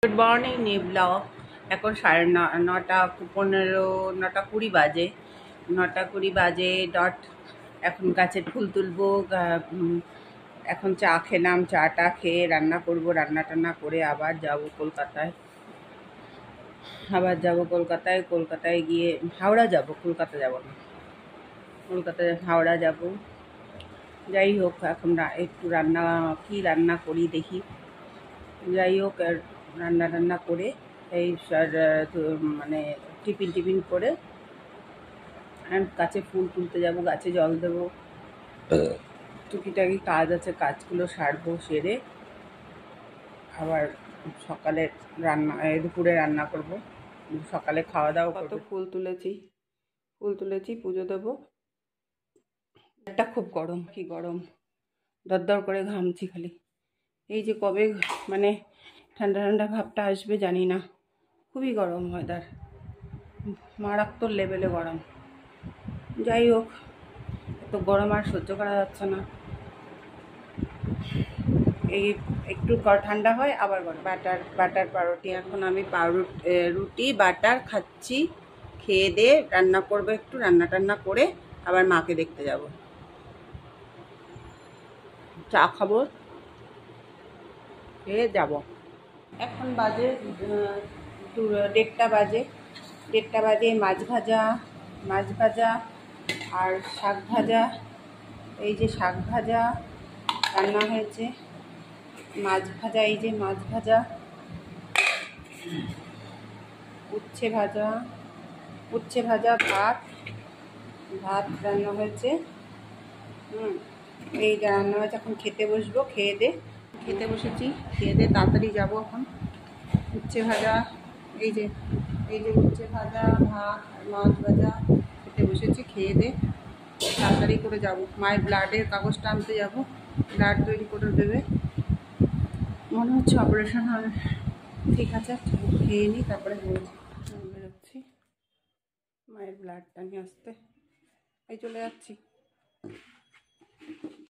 Good morning new blog. এখন সাড়ে নটা 15, 9:20 বাজে। 9:20 বাজে ডট। এখন গাছের ফুল তুলবো। এখন চা খেলাম, চাটা খেয়ে রান্না করব, রান্না টান্না করে আবার যাব কলকাতায়। কলকাতায় গিয়ে হাওড়া যাব, কলকাতা যাব না, হাওড়া যাব। যাই হোক, এখন একটু কি রান্না করি দেখি। যাই হোক, রান্না করে এই মানে টিফিন করে গাছে ফুল তুলতে যাব, গাছে জল দেবো, টুকিটাকি কাজ আছে, কাজগুলো সারবো, সেরে আবার সকালে দুপুরে রান্না করব, সকালে খাওয়া দাওয়া। কত ফুল তুলেছি, পুজো দেবো। এটা খুব গরম, কি গরম, দরদর করে ঘামছি খালি। এই যে কবে মানে ঠান্ডা ঠান্ডা ভাবটা আসবে জানি না। খুবই গরম ওয়েদার, মারাত্মক লেভেলে গরম। যাই হোক, এত গরম আর সহ্য করা যাচ্ছে না। এই একটু ঠান্ডা হয় আবার গরম। বাটার পাউরুটি। এখন আমি রুটি বাটার খাচ্ছি। খেয়ে দিয়ে রান্না করবো, একটু রান্না টান্না করে আবার মাকে দেখতে যাব, চা খাবো, খেয়ে যাব। এখন বাজে 1:30 বাজে। মাছ ভাজা আর শাক ভাজা। এই যে শাক ভাজা রান্না হয়েছে, মাছ ভাজা, এই যে মাছ ভাজা, উচ্ছে ভাজা, ভাত রান্না হয়েছে। এই রান্না হয়েছে। এখন খেতে বসবো, খেতে বসেছি, খেয়ে দিয়ে তাড়াতাড়ি যাবো। এখন উচ্ছে ভাজা, এই যে উচ্ছে ভাজা, ভাত আর মাছ ভাজা খেতে বসেছি। খেয়ে দিয়ে তাড়াতাড়ি করে যাব, মায়ের ব্লাডের কাগজটা আনতে যাব। ব্লাড তৈরি করে দেবে, মনে হচ্ছে অপারেশন হবে। ঠিক আছে, খেয়ে নিই, তারপরে বেরোচ্ছি মায়ের ব্লাডটা নিয়ে আসতে। এই চলে যাচ্ছি।